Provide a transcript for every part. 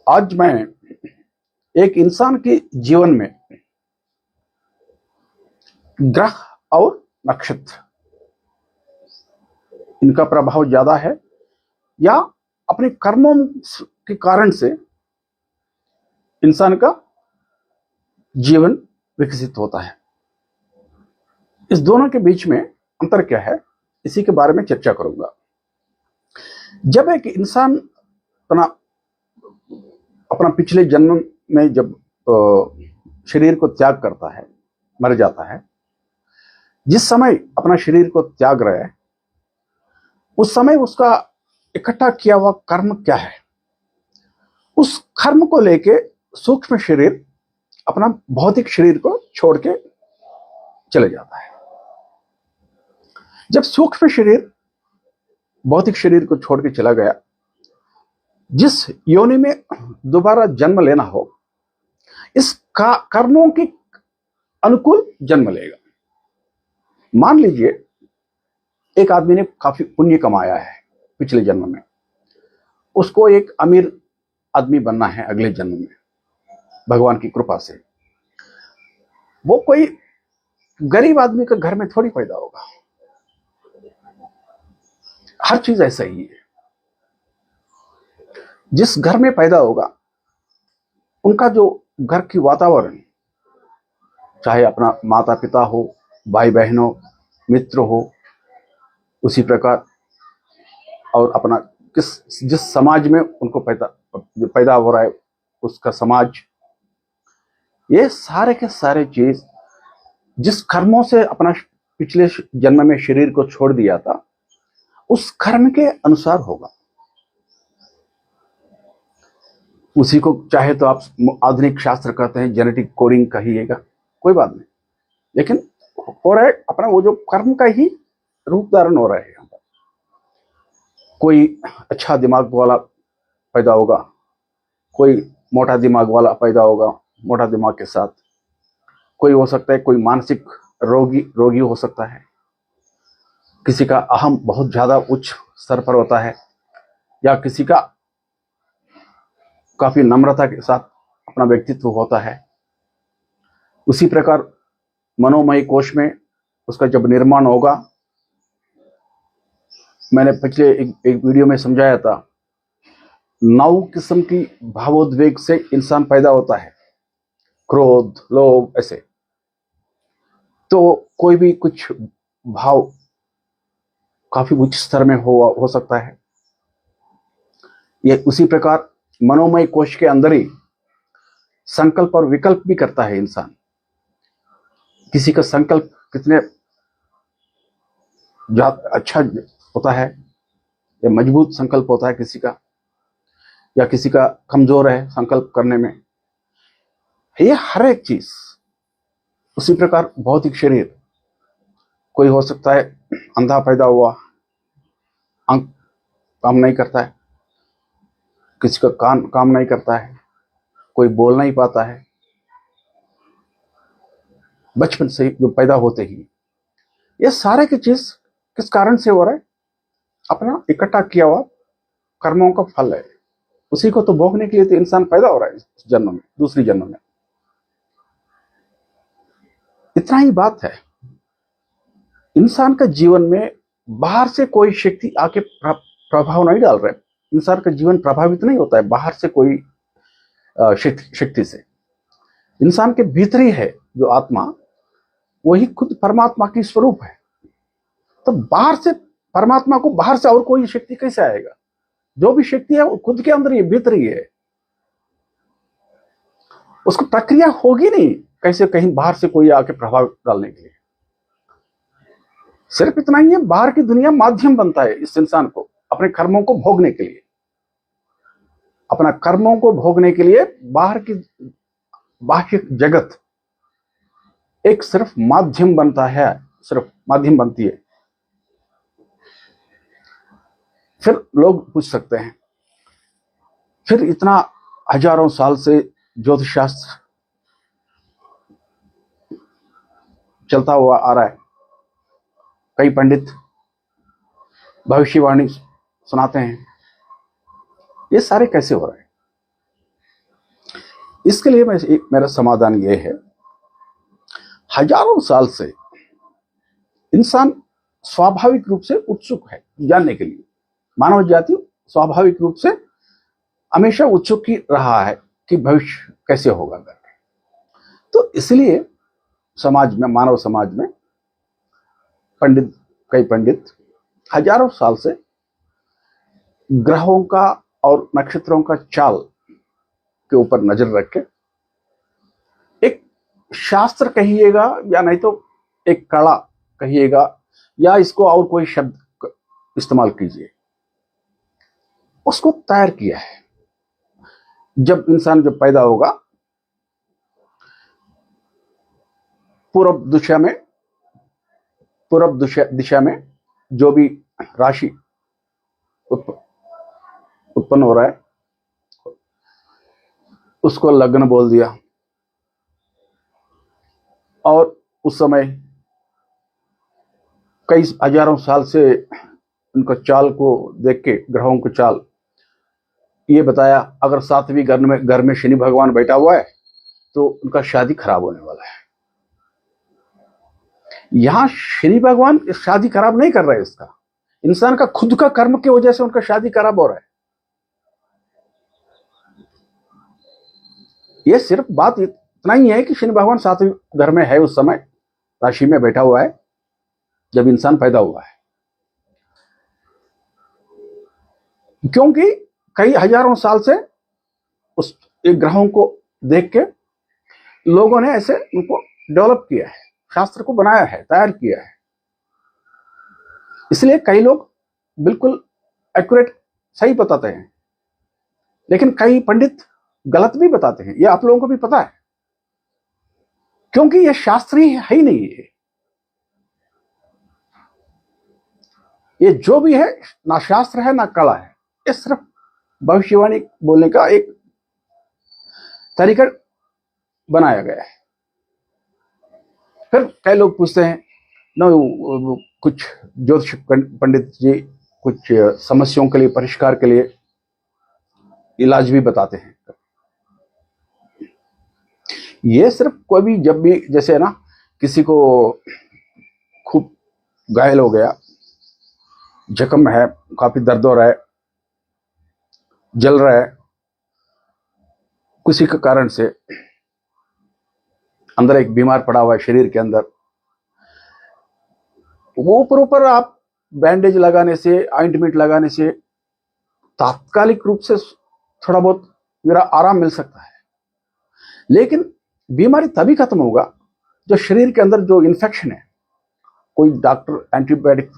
आज मैं एक इंसान के जीवन में ग्रह और नक्षत्र इनका प्रभाव ज्यादा है या अपने कर्मों के कारण से इंसान का जीवन विकसित होता है। इस दोनों के बीच में अंतर क्या है, इसी के बारे में चर्चा करूंगा। जब एक इंसान अपना अपना पिछले जन्म में जब शरीर को त्याग करता है, मर जाता है, जिस समय अपना शरीर को त्याग रहा है उस समय उसका इकट्ठा किया हुआ कर्म क्या है, उस कर्म को लेके सूक्ष्म शरीर अपना भौतिक शरीर को छोड़ के चले जाता है। जब सूक्ष्म शरीर भौतिक शरीर को छोड़ के चला गया, जिस योनि में दोबारा जन्म लेना हो, इस कर्मों के अनुकूल जन्म लेगा। मान लीजिए एक आदमी ने काफी पुण्य कमाया है पिछले जन्म में, उसको एक अमीर आदमी बनना है अगले जन्म में भगवान की कृपा से। वो कोई गरीब आदमी के घर में थोड़ी पैदा होगा। हर चीज ऐसा ही है। जिस घर में पैदा होगा उनका जो घर की वातावरण, चाहे अपना माता पिता हो, भाई बहनों, मित्र हो, उसी प्रकार और अपना जिस समाज में उनको पैदा हो रहा है उसका समाज, ये सारे के सारे चीज जिस कर्मों से अपना पिछले जन्म में शरीर को छोड़ दिया था उस कर्म के अनुसार होगा। उसी को चाहे तो आप आधुनिक शास्त्र कहते हैं जेनेटिक कोडिंग कहिएगा, कोई बात नहीं, लेकिन हो रहा है अपना वो जो कर्म का ही रूप धारण हो रहा है। यहाँ पर कोई अच्छा दिमाग वाला पैदा होगा, कोई मोटा दिमाग वाला पैदा होगा, मोटा दिमाग के साथ कोई हो सकता है, कोई मानसिक रोगी हो सकता है, किसी का अहम बहुत ज्यादा उच्च स्तर पर होता है, या किसी का काफी नम्रता के साथ अपना व्यक्तित्व होता है। उसी प्रकार मनोमय कोश में उसका जब निर्माण होगा, मैंने पिछले एक वीडियो में समझाया था, 9 किस्म की भावोद्वेग से इंसान पैदा होता है, क्रोध, लोभ, ऐसे। तो कोई भी कुछ भाव काफी उच्च स्तर में हो सकता है। ये उसी प्रकार मनोमय कोश के अंदर ही संकल्प और विकल्प भी करता है इंसान। किसी का संकल्प कितने अच्छा होता है या मजबूत संकल्प होता है किसी का, या किसी का कमजोर है संकल्प करने में, ये हर एक चीज। उसी प्रकार भौतिक शरीर, कोई हो सकता है अंधा पैदा हुआ, आंख काम नहीं करता है, किसी का कान काम नहीं करता है, कोई बोल नहीं पाता है, बचपन से जो पैदा होते ही। ये सारे की चीज किस कारण से हो रहा है? अपना इकट्ठा किया हुआ कर्मों का फल है। उसी को तो भोगने के लिए तो इंसान पैदा हो रहा है इस जन्म में, दूसरी जन्म में। इतना ही बात है। इंसान का जीवन में बाहर से कोई शक्ति आके प्रभाव नहीं डाल रहा है। इंसान का जीवन प्रभावित नहीं होता है बाहर से कोई शक्ति से। इंसान के भीतर ही है जो आत्मा, वही खुद परमात्मा की स्वरूप है। तो बाहर से परमात्मा को बाहर से और कोई शक्ति कैसे आएगा? जो भी शक्ति है वो खुद के अंदर ही, भीतर ही है। उसको प्रक्रिया होगी नहीं कैसे कहीं बाहर से कोई आके प्रभाव डालने के लिए। सिर्फ इतना ही है, बाहर की दुनिया माध्यम बनता है इस इंसान को अपने कर्मों को भोगने के लिए। अपना कर्मों को भोगने के लिए बाहर की बाह्य जगत एक सिर्फ माध्यम बनता है, सिर्फ माध्यम बनती है। फिर लोग पूछ सकते हैं, फिर इतना हजारों साल से ज्योतिष शास्त्र चलता हुआ आ रहा है, कई पंडित भविष्यवाणी सुनाते हैं, ये सारे कैसे हो रहे हैं? इसके लिए मेरा समाधान ये है, हजारों साल से इंसान स्वाभाविक रूप से उत्सुक है जानने के लिए। मानव जाति स्वाभाविक रूप से हमेशा उत्सुक ही रहा है कि भविष्य कैसे होगा करके। तो इसलिए समाज में, मानव समाज में कई पंडित हजारों साल से ग्रहों का और नक्षत्रों का चाल के ऊपर नजर रख के एक शास्त्र कहिएगा या नहीं तो एक कला कहिएगा या इसको और कोई शब्द इस्तेमाल कीजिए, उसको तैयार किया है। जब इंसान पैदा होगा, पूर्व दिशा में जो भी राशि उत्पन्न हो रहा है उसको लग्न बोल दिया, और उस समय कई हजारों साल से उनका चाल को देख के, ग्रहों को चाल ये बताया, अगर 7वीं घर में शनि भगवान बैठा हुआ है तो उनका शादी खराब होने वाला है। यहां शनि भगवान शादी खराब नहीं कर रहे हैं, इसका इंसान का खुद का कर्म की वजह से उनका शादी खराब हो रहा है। यह सिर्फ बात इतना ही है कि शनि भगवान 7वीं घर में है, उस समय राशि में बैठा हुआ है जब इंसान पैदा हुआ है, क्योंकि कई हजारों साल से उस एक ग्रहों को देख के लोगों ने ऐसे उनको डेवलप किया है, शास्त्र को बनाया है, तैयार किया है। इसलिए कई लोग बिल्कुल एक्यूरेट सही बताते हैं, लेकिन कई पंडित गलत भी बताते हैं। ये आप लोगों को भी पता है, क्योंकि ये शास्त्रीय है ही नहीं है। ये जो भी है ना शास्त्र है ना कला है, ये सिर्फ भविष्यवाणी बोलने का एक तरीका बनाया गया है। फिर कई लोग पूछते हैं ना, कुछ ज्योतिष पंडित जी कुछ समस्याओं के लिए, परिष्कार के लिए इलाज भी बताते हैं। ये सिर्फ कोई भी, जब भी जैसे है ना, किसी को खूब घायल हो गया, जख्म है, काफी दर्द हो रहा है, जल रहा है, किसी के कारण से अंदर एक बीमार पड़ा हुआ है शरीर के अंदर, वो ऊपर आप बैंडेज लगाने से, ऑइंटमेंट लगाने से तात्कालिक रूप से थोड़ा बहुत मेरा आराम मिल सकता है, लेकिन बीमारी तभी खत्म होगा जो शरीर के अंदर जो इन्फेक्शन है, कोई डॉक्टर एंटीबायोटिक,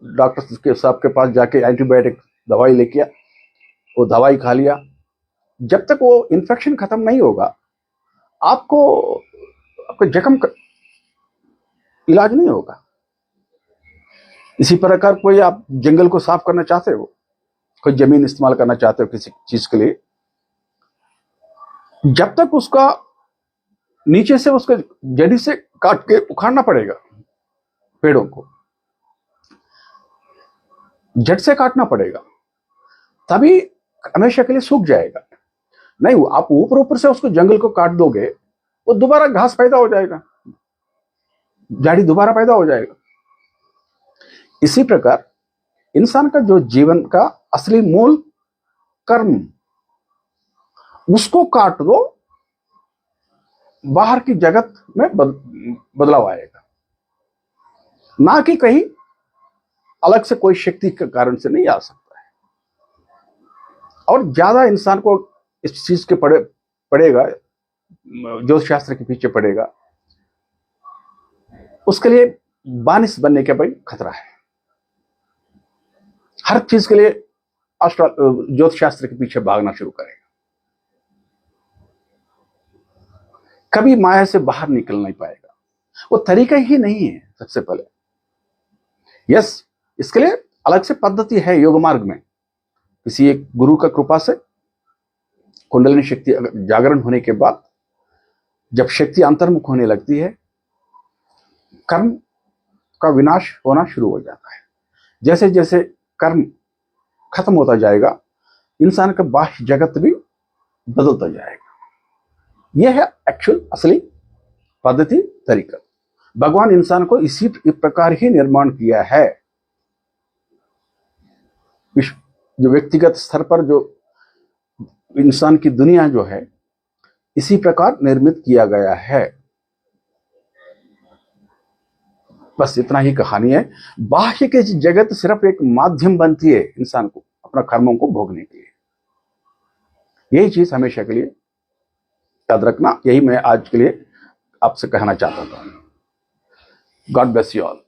डॉक्टर के साहब के पास जाके एंटीबायोटिक दवाई लेके वो दवाई खा लिया, जब तक वो इन्फेक्शन खत्म नहीं होगा आपको आपके जख्म का इलाज नहीं होगा। इसी प्रकार कोई आप जंगल को साफ करना चाहते हो, कोई जमीन इस्तेमाल करना चाहते हो किसी चीज के लिए, जब तक उसका नीचे से उसके जड़ी से काट के उखाड़ना पड़ेगा, पेड़ों को जड़ से काटना पड़ेगा, तभी हमेशा के लिए सूख जाएगा। नहीं, आप ऊपर से उसको जंगल को काट दोगे, वो दोबारा घास पैदा हो जाएगा, झाड़ी दोबारा पैदा हो जाएगा। इसी प्रकार इंसान का जो जीवन का असली मूल कर्म, उसको काट दो, बाहर की जगत में बदलाव आएगा, ना कि कहीं अलग से कोई शक्ति के कारण से नहीं आ सकता है। और ज्यादा इंसान को इस चीज के पड़ेगा, ज्योतिष शास्त्र के पीछे पड़ेगा, उसके लिए बानिस बनने का भाई खतरा है। हर चीज के लिए ज्योतिष शास्त्र के पीछे भागना शुरू करेगा, कभी माया से बाहर निकल नहीं पाएगा, वो तरीका ही नहीं है। सबसे पहले यस, इसके लिए अलग से पद्धति है योग मार्ग में। किसी एक गुरु का कृपा से कुंडलिनी शक्ति जागरण होने के बाद जब शक्ति अंतर्मुख होने लगती है, कर्म का विनाश होना शुरू हो जाता है। जैसे जैसे कर्म खत्म होता जाएगा, इंसान का बाह्य जगत भी बदलता जाएगा। यह है एक्चुअल असली पद्धति तरीका। भगवान इंसान को इसी प्रकार ही निर्माण किया है। जो व्यक्तिगत स्तर पर जो इंसान की दुनिया जो है इसी प्रकार निर्मित किया गया है। बस इतना ही कहानी है। बाह्य की जगत सिर्फ एक माध्यम बनती है इंसान को अपना कर्मों को भोगने के लिए। यही चीज हमेशा के लिए याद रखना। यही मैं आज के लिए आपसे कहना चाहता था। God bless you all.